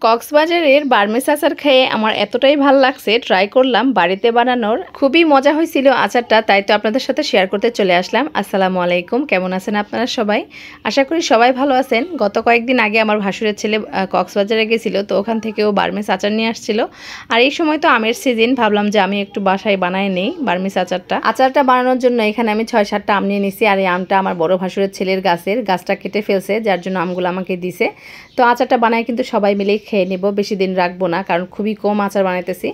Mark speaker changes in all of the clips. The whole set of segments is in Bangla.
Speaker 1: কক্সবাজারের বার্মিজ আচার খেয়ে আমার এতটাই ভালো লাগছে, ট্রাই করলাম বাড়িতে বানানোর। খুবই মজা হয়েছিল আচারটা, তাই তো আপনাদের সাথে শেয়ার করতে চলে আসলাম। আসসালামু আলাইকুম, কেমন আছেন আপনারা সবাই? আশা করি সবাই ভালো আছেন। গত কয়েকদিন আগে আমার ভাসুরের ছেলে কক্সবাজারে গেছিল, তো ওখান থেকেও বার্মিজ আচার নিয়ে আসছিল। আর এই সময় তো আমের সিজন, ভাবলাম যে আমি একটু বাসায় বানাই নেই বার্মিজ আচারটা বানানোর জন্য এখানে আমি 6-7টা আম নিয়ে নিছি। আর এই আমটা আমার বড় ভাসুরের ছেলের গাছটা কেটে ফেলছে, যার জন্য আমগুলো আমাকে দিছে। তো আচারটা বানায় কিন্তু সবাই মিলেই খেয়ে নেব, বেশি দিন রাখবো না, কারণ খুবই কম আচার বানাইতেছি।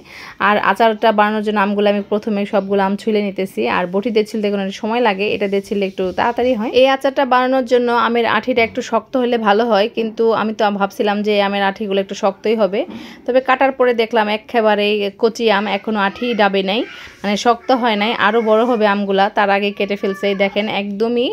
Speaker 1: আর আচারটা বানানোর জন্য আমগুলো আমি প্রথমে সবগুলো আম ছুলে নিতেছি। আর বটি দিয়ে ছিলে কোনো সময় লাগে, এটা দিয়ে ছিলে একটু তাড়াতাড়ি হয়। এই আচারটা বানানোর জন্য আমের আঠিটা একটু শক্ত হলে ভালো হয়, কিন্তু আমি তো ভাবছিলাম যে আমের আঠিগুলো একটু শক্তই হবে। তবে কাটার পরে দেখলাম একেবারে কচি আম, এখনো আঠি ডাবে নাই, মানে শক্ত হয় নাই, আরো বড় হবে আমগুলা, তার আগে কেটে ফেলছে। দেখেন একদমই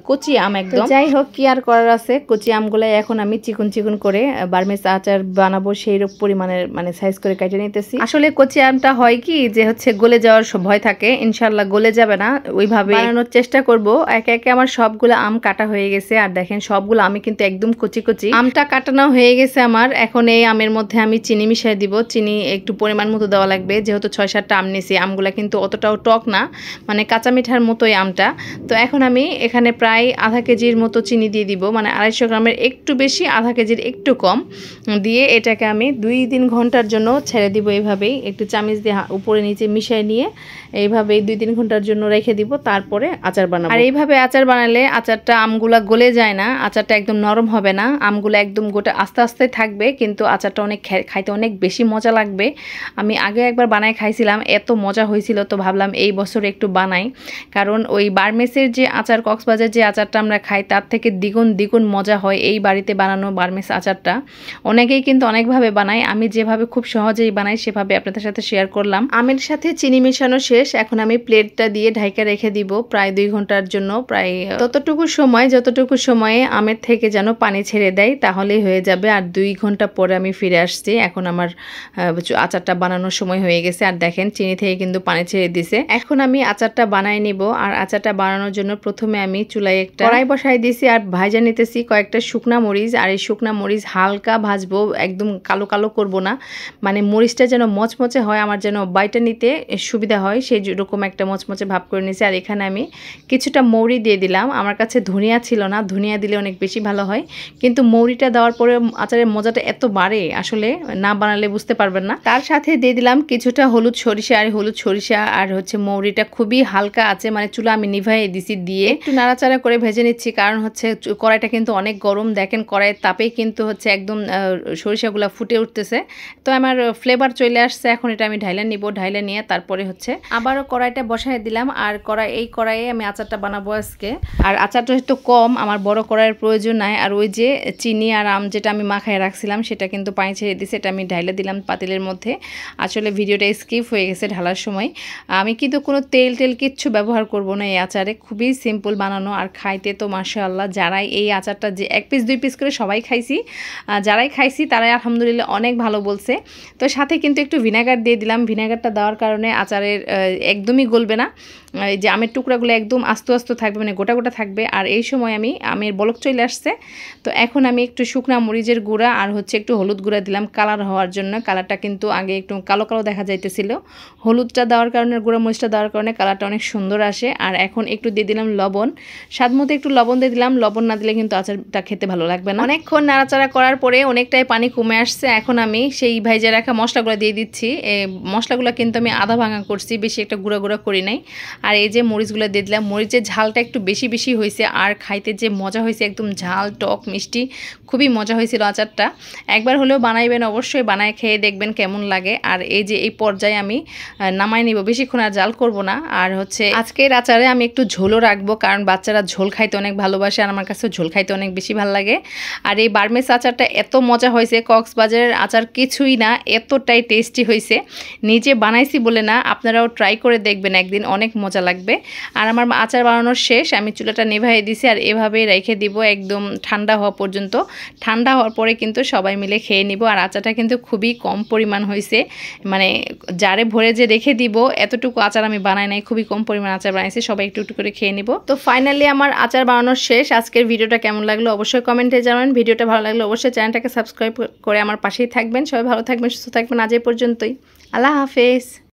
Speaker 1: কচি আম একদম। যাই হোক, কি আর করার আছে, কচি আমগুলাই এখন আমি চিকন চিকন করে বার্মিজ আচার বানাবো সেই পরিমাণের মানে সাইজ করে কেটে নিতেছি। আসলে কচি আমটা হয় কি যে গলে যাওয়ার ভয় থাকে, ইনশাল্লাহ গলে যাবে না, ওইভাবে বানানোর চেষ্টা করব। একে একে আমার সবগুলো আম কাটা হয়ে গেছে। আর দেখেন সবগুলো আমি কিন্তু একদম কচি কচি আমটা কাটানো হয়ে গেছে আমার। এখন এই আমের মধ্যে আমি চিনি মিশিয়ে দিব। চিনি একটু পরিমাণ মতো দেওয়া লাগবে, যেহেতু 6-7টা আম নিয়েছি। আমগুলা কিন্তু অতটাও টক না, মানে কাঁচা মিঠার মতোই আমটা। তো এখন আমি এখানে প্রায় আধা কেজির মতো চিনি দিয়ে দিব, মানে 250 গ্রামের একটু বেশি, আধা কেজির একটু কম দিয়ে এটাকে আমি 2-3 ঘন্টার জন্য ছেড়ে দিব। এইভাবেই একটু চামচ দিয়ে উপরে নিচে মিশিয়ে নিয়ে এইভাবেই 2-3 ঘন্টার জন্য রেখে দিব, তারপরে আচার বানাবো। আর এইভাবে আচার বানালে আচারটা আমগুলা গলে যায় না, আচারটা একদম নরম হবে না, আমগুলো একদম গোটা আস্তে আস্তে থাকবে, কিন্তু আচারটা অনেক খাইতে অনেক বেশি মজা লাগবে। আমি আগে একবার বানাই খাইছিলাম, এত মজা হয়েছিল, তো ভাবলাম এই বছর একটু বানাই, কারণ ওই বার্মিজের যে আচার, কক্সবাজার যে আচারটা আমরা খাই তার থেকে দ্বিগুণ মজা হয় এই বাড়িতে বানানো বার্মিজ আচারটা। অনেকেই কিন্তু অনেকভাবে বানায়, আমি যেভাবে খুব সহজেই বানাই সেভাবে আপনাদের সাথে শেয়ার করলাম। আমের সাথে চিনি মেশানো শেষ, এখন আমি প্লেটটা দিয়ে ঢাইকা রেখে দিব প্রায় 2 ঘন্টার জন্য। প্রায় যতটুকু সময়ে আমের থেকে যেন পানি ছেড়ে দেয়, তাহলেই হয়ে যাবে। আর 2 ঘন্টা পরে আমি ফিরে আসছি, এখন আমার আচারটা বানানোর সময় হয়ে গেছে। আর দেখেন চিনি থেকে কিন্তু পানি ছেড়ে দিছে। এখন আমি আচারটা বানাই নিব। আর আচারটা বানানোর জন্য প্রথমে আমি চুলায় একটা কড়াই বসাই দিয়েছি আর ভাজা নিতেছি কয়েকটা শুকনা মরিচ। আর এই শুকনা মরিচ হালকা ভাজবো, একদম কালো কালো করব না, মানে মরিচটা যেন মচমচে হয়, আমার যেন বাইটা নিতে সুবিধা হয়, সেই রকম একটা মচমচে ভাব করে নিয়েছি। আর এখানে আমি কিছুটা মৌরি দিয়ে দিলাম। আমার কাছে ধনিয়া ছিল না, ধনিয়া দিলে অনেক বেশি ভালো হয়, কিন্তু মৌরিটা দেওয়ার পরে আচারের মজাটা এত বাড়ে, আসলে না বানালে বুঝতে পারবেন না। তার সাথে দিয়ে দিলাম কিছুটা হলুদ সরিষা। আর হচ্ছে মৌরিটা খুবই হালকা আছে, মানে চুলা আমি নিভাইয়ে দিছি, দিয়ে একটু নাড়াচাড়া করে ভেজে নিচ্ছি, কারণ হচ্ছে কড়াইটা কিন্তু অনেক গরম। দেখেন কড়াইয়ের তাপেই কিন্তু হচ্ছে একদম সরিষাগুলা ফুটে উঠতেছে, তো আমার ফ্লেভার চলে আসছে। এখন এটা আমি ঢাইলে নিব, ঢাইলে নিয়ে তারপরে হচ্ছে আবারও কড়াইটা বসাই দিলাম। আর এই কড়াইয়ে আমি আচারটা বানাবো আজকে। আর আচারটা হয়তো কম, আমার বড় কড়াইয়ের প্রয়োজন নাই। আর ওই যে চিনি আর আম যেটা আমি মাখায় রাখছিলাম, সেটা কিন্তু পানি ছেড়ে দিছে, এটা আমি ঢাইলে দিলাম পাতিলের মধ্যে। আসলে ভিডিওটা স্কিপ হয়ে গেছে ঢালার সময়। আমি কিন্তু কোনো তেল কিচ্ছু ব্যবহার করব না এই আচারে, খুবই সিম্পল বানানো। আর খাইতে তো মাশাআল্লাহ, যারাই এই আচারটা যে 1 পিস 2 পিস করে সবাই যারাই খাইছি তারাই আলহামদুলিল্লাহ অনেক ভালো বলছে। তো সাথে কিন্তু একটু ভিনেগার দিয়ে দিলাম। ভিনেগারটা দেওয়ার কারণে আচারের একদমই গলবে না, এই যে আমের টুকরাগুলো একদম আস্তে থাকবে, মানে গোটা থাকবে। আর এই সময় আমি আমের বলক চলে আসছে, তো এখন আমি একটু শুকনা মরিচের গুঁড়া আর হচ্ছে একটু হলুদ গুঁড়া দিলাম কালার হওয়ার জন্য। কালারটা কিন্তু আগে একটু কালো দেখা যাইতেছিল, হলুদটা দেওয়ার কারণে, গুঁড়া মরিচটা দেওয়ার কারণে কালারটা অনেক সুন্দর আসে। আর এখন একটু দিয়ে দিলাম লবণ, স্বাদ মতো একটু লবণ দিয়ে দিলাম। লবণ না দিলে কিন্তু আচারটা খেতে ভালো লাগবে না। অনেকক্ষণ নাড়াচাড়া করার পরে অনেকটাই পানি কমে আসছে। এখন আমি সেই ভাইজা রাখা মশলাগুলো দিয়ে দিচ্ছি। এই মশলাগুলো কিন্তু আমি আধা ভাঙা করছি, বেশি একটা গুঁড়া করি নাই। আর এই যে মরিচগুলো দিয়ে দিলাম, মরিচের ঝালটা একটু বেশি হয়েছে, আর খাইতে যে মজা হয়েছে, একদম ঝাল টক মিষ্টি, খুবই মজা হয়েছিল আচারটা। একবার হলেও বানাইবেন, অবশ্যই বানায় খেয়ে দেখবেন কেমন লাগে। আর এই যে এই পর্যায়ে আমি নামাই নিব, বেশিক্ষণ আর জাল করব না। আর হচ্ছে আজকের আচারে আমি একটু ঝোলও রাখবো, কারণ বাচ্চারা ঝোল খাইতে অনেক ভালোবাসে, আর আমার কাছে ঝোল খাইতে অনেক বেশি ভালো লাগে। আর এই বার্মিজ আচারটা এত মজা হয়েছে, কক্সবাজারের আচার কিছুই না, এতটাই টেস্টি হয়েছে। নিজে বানাইছি বলে না, আপনারাও ট্রাই করে দেখবেন একদিন, অনেক মজা লাগবে। আর আমার আচার বানানোর শেষ, আমি চুলাটা নেভাই দিছি। আর এভাবে রেখে দিব একদম ঠান্ডা হওয়া পর্যন্ত। ঠান্ডা হওয়ার পরে কিন্তু সবাই মিলে খেয়ে নিব। আর আচারটা কিন্তু খুবই কম পরিমাণ হয়েছে, মানে জারে ভরে যে রেখে দিব এতটুকু আচার আমি বানাই নাই, খুবই কম পরিমাণ আচার বানাইছি, সবাই একটু করে খেয়ে নিব। তো ফাইনালি আমার আচার বানানোর শেষ। আজকের ভিডিওটা কেমন লাগলো অবশ্যই কমেন্টে জানাবেন। ভিডিওটা ভালো লাগলে অবশ্যই চ্যানেলটাকে সাবস্ক্রাইব করে আমার পাশেই থাকবেন। সবাই ভালো থাকবেন, সুস্থ থাকবেন। আজ এই পর্যন্তই। আল্লাহ হাফেজ।